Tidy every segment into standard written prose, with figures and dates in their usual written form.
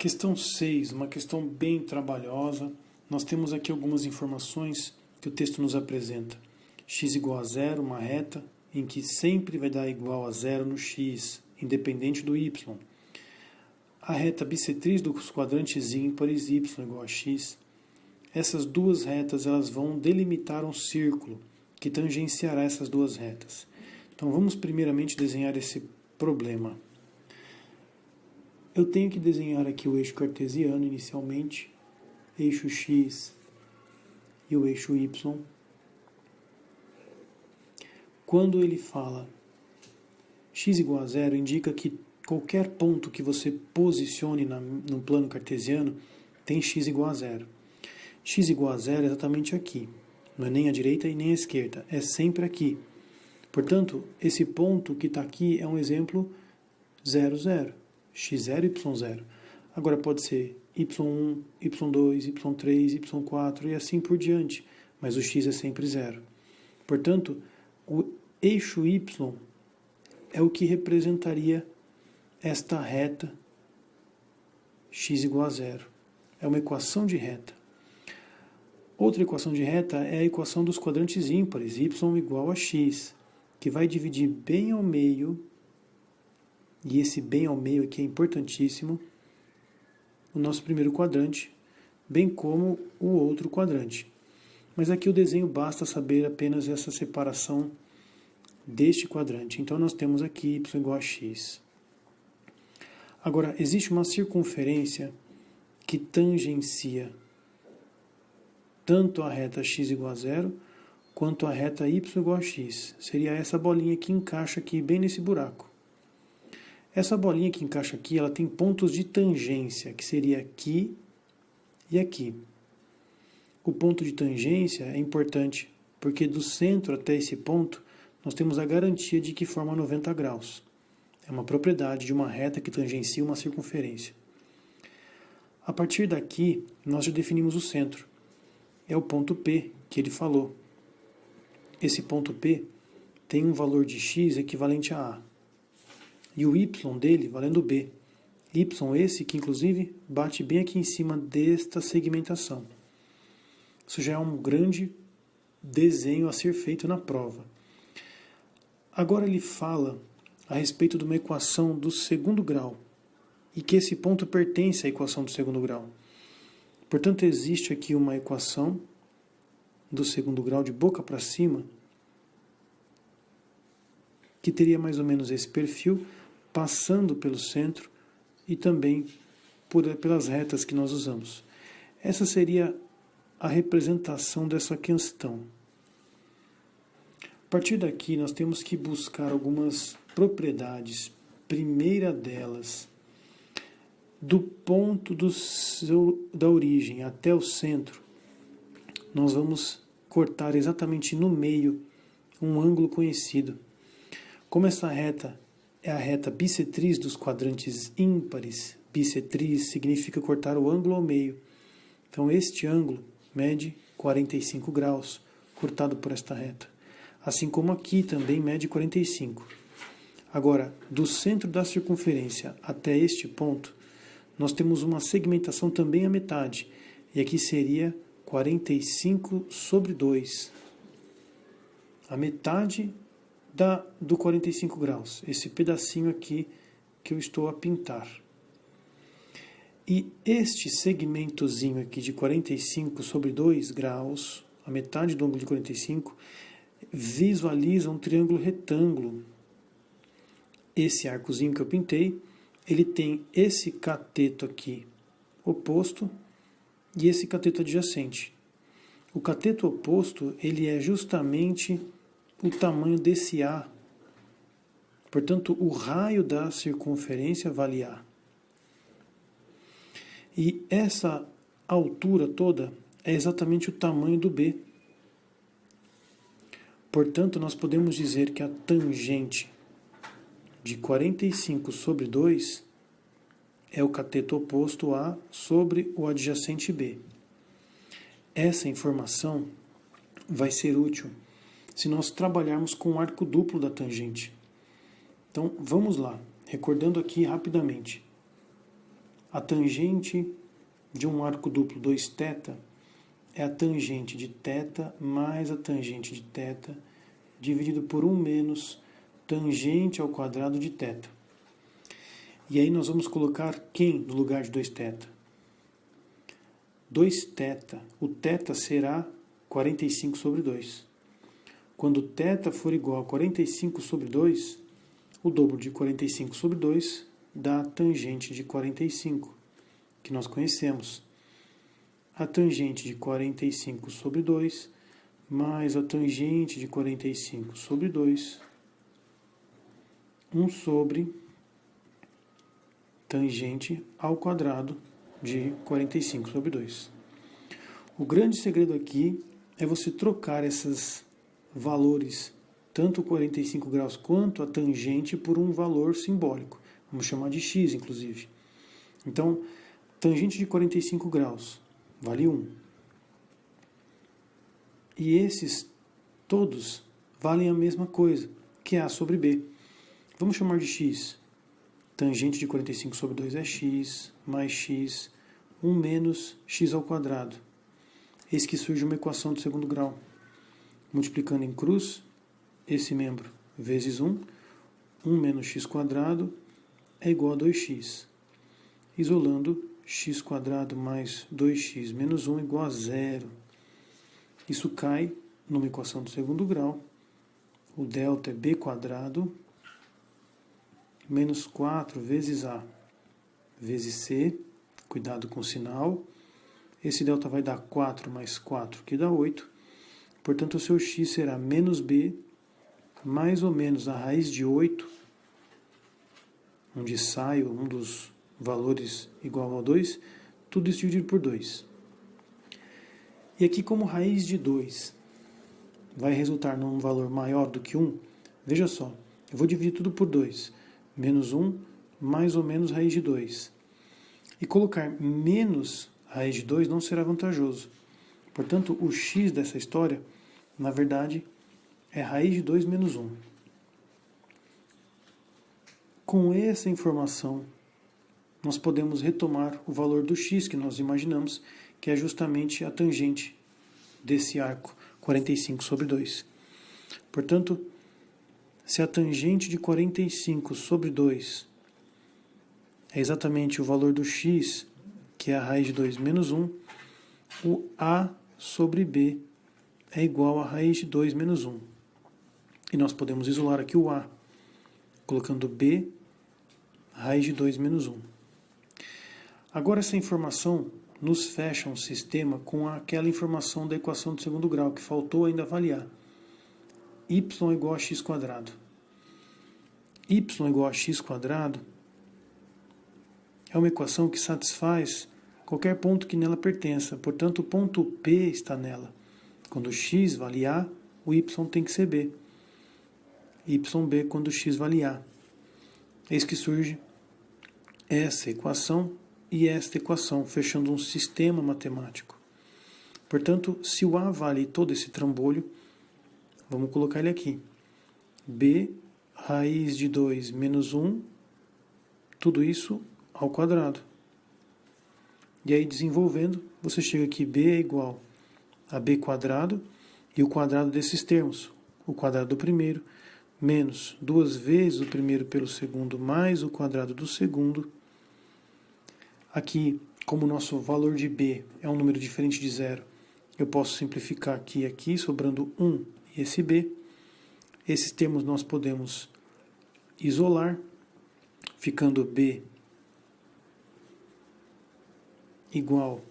Questão 6, uma questão bem trabalhosa. Nós temos aqui algumas informações que o texto nos apresenta. X igual a zero, uma reta em que sempre vai dar igual a zero no x, independente do y. A reta bissetriz dos quadrantes ímpares, y igual a x. Essas duas retas elas vão delimitar um círculo que tangenciará essas duas retas. Então vamos primeiramente desenhar esse problema. Eu tenho que desenhar aqui o eixo cartesiano inicialmente, eixo x e o eixo y. Quando ele fala x igual a zero, indica que qualquer ponto que você posicione no plano cartesiano tem x igual a zero. X igual a zero é exatamente aqui. Não é nem à direita e nem à esquerda, é sempre aqui. Portanto, esse ponto que está aqui é um exemplo 0, 0. x0, y0. Agora pode ser y1, y2, y3, y4 e assim por diante, mas o x é sempre 0. Portanto, o eixo y é o que representaria esta reta x igual a 0. É uma equação de reta. Outra equação de reta é a equação dos quadrantes ímpares, y igual a x, que vai dividir bem ao meio. E esse bem ao meio aqui é importantíssimo, o nosso primeiro quadrante, bem como o outro quadrante. Mas aqui o desenho basta saber apenas essa separação deste quadrante. Então nós temos aqui y igual a x. Agora, existe uma circunferência que tangencia tanto a reta x igual a zero, quanto a reta y igual a x. Seria essa bolinha que encaixa aqui bem nesse buraco. Essa bolinha que encaixa aqui, ela tem pontos de tangência, que seria aqui e aqui. O ponto de tangência é importante, porque do centro até esse ponto, nós temos a garantia de que forma 90 graus. É uma propriedade de uma reta que tangencia uma circunferência. A partir daqui, nós já definimos o centro. É o ponto P que ele falou. Esse ponto P tem um valor de x equivalente a A. E o y dele valendo b. Y esse que, inclusive, bate bem aqui em cima desta segmentação. Isso já é um grande desenho a ser feito na prova. Agora ele fala a respeito de uma equação do segundo grau, e que esse ponto pertence à equação do segundo grau. Portanto, existe aqui uma equação do segundo grau de boca para cima, que teria mais ou menos esse perfil, passando pelo centro e também pelas retas que nós usamos. Essa seria a representação dessa questão. A partir daqui, nós temos que buscar algumas propriedades. Primeira delas, do ponto da origem até o centro, nós vamos cortar exatamente no meio um ângulo conhecido. Como essa reta é a reta bissetriz dos quadrantes ímpares, bissetriz significa cortar o ângulo ao meio. Então este ângulo mede 45 graus, cortado por esta reta. Assim como aqui também mede 45. Agora, do centro da circunferência até este ponto, nós temos uma segmentação também à metade. E aqui seria 45 sobre 2. A metade do 45 graus, esse pedacinho aqui que eu estou a pintar. E este segmentozinho aqui de 45 sobre 2 graus, a metade do ângulo de 45, visualiza um triângulo retângulo. Esse arcozinho que eu pintei, ele tem esse cateto aqui oposto e esse cateto adjacente. O cateto oposto, ele é justamente o tamanho desse A. Portanto, o raio da circunferência vale A. E essa altura toda é exatamente o tamanho do B. Portanto, nós podemos dizer que a tangente de 45 sobre 2 é o cateto oposto A sobre o adjacente B. Essa informação vai ser útil se nós trabalharmos com o arco duplo da tangente. Então, vamos lá, recordando aqui rapidamente. A tangente de um arco duplo 2θ é a tangente de θ mais a tangente de θ dividido por 1 menos tangente ao quadrado de θ. E aí nós vamos colocar quem no lugar de 2θ? 2θ, o θ será 45 sobre 2. Quando θ for igual a 45 sobre 2, o dobro de 45 sobre 2 dá a tangente de 45, que nós conhecemos. A tangente de 45 sobre 2 mais a tangente de 45 sobre 2, 1 sobre tangente ao quadrado de 45 sobre 2. O grande segredo aqui é você trocar esses valores, tanto 45 graus quanto a tangente, por um valor simbólico. Vamos chamar de x, inclusive. Então, tangente de 45 graus vale 1. E esses todos valem a mesma coisa, que é a sobre b. Vamos chamar de x. Tangente de 45 sobre 2 é x, mais x, 1 menos x ao quadrado. Eis que surge uma equação do segundo grau. Multiplicando em cruz, esse membro vezes 1, 1 menos x quadrado é igual a 2x. Isolando, x quadrado mais 2x menos 1 igual a 0. Isso cai numa equação do segundo grau. O delta é b quadrado menos 4 vezes a vezes c. Cuidado com o sinal. Esse delta vai dar 4 mais 4, que dá 8. Portanto, o seu x será menos b, mais ou menos a raiz de 8, onde sai um dos valores igual a 2, tudo isso dividido por 2. E aqui, como raiz de 2 vai resultar num valor maior do que 1, veja só, eu vou dividir tudo por 2. Menos 1, mais ou menos raiz de 2. E colocar menos raiz de 2 não será vantajoso. Portanto, o x dessa história, na verdade, é raiz de 2 menos 1. Com essa informação, nós podemos retomar o valor do x que nós imaginamos, que é justamente a tangente desse arco, 45 sobre 2. Portanto, se a tangente de 45 sobre 2 é exatamente o valor do x, que é a raiz de 2 menos 1, o a sobre b é igual a raiz de 2 menos 1. E nós podemos isolar aqui o a, colocando b, raiz de 2 menos 1. Agora essa informação nos fecha um sistema com aquela informação da equação do segundo grau, que faltou ainda avaliar. Y é igual a x quadrado. Y igual a x quadrado é uma equação que satisfaz qualquer ponto que nela pertença. Portanto, o ponto P está nela. Quando x vale A, o y tem que ser B. YB quando x vale A. Eis que surge essa equação e esta equação, fechando um sistema matemático. Portanto, se o A vale todo esse trambolho, vamos colocar ele aqui. B, raiz de 2 menos 1, tudo isso ao quadrado. E aí, desenvolvendo, você chega aqui, B é igual a B quadrado e o quadrado desses termos. O quadrado do primeiro, menos 2 vezes o primeiro pelo segundo, mais o quadrado do segundo. Aqui, como o nosso valor de B é um número diferente de zero, eu posso simplificar aqui e aqui, sobrando 1 e esse B. Esses termos nós podemos isolar, ficando B igual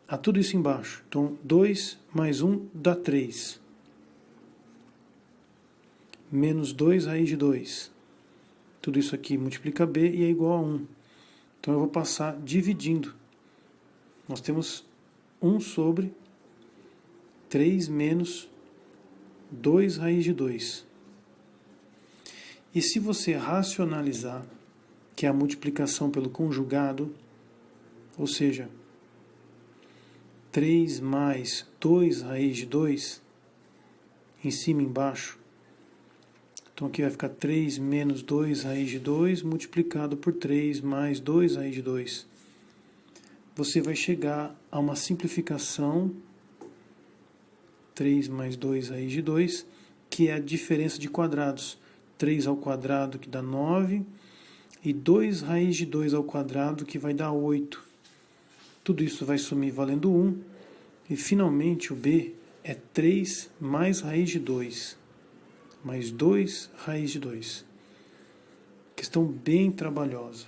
a tudo isso embaixo. Então, 2 mais 1 dá 3. Menos 2 raiz de 2. Tudo isso aqui multiplica B e é igual a 1. Então, eu vou passar dividindo. Nós temos 1 sobre 3 menos 2 raiz de 2. E se você racionalizar, que é a multiplicação pelo conjugado, ou seja, 3 mais 2 raiz de 2, em cima e embaixo, Então aqui vai ficar 3 menos 2 raiz de 2 multiplicado por 3 mais 2 raiz de 2. Você vai chegar a uma simplificação, 3 mais 2 raiz de 2, que é a diferença de quadrados. 3 ao quadrado, que dá 9, e 2 raiz de 2 ao quadrado, que vai dar 8. Tudo isso vai sumir valendo 1, e finalmente o B é 3 mais raiz de 2, mais 2 raiz de 2. Questão bem trabalhosa.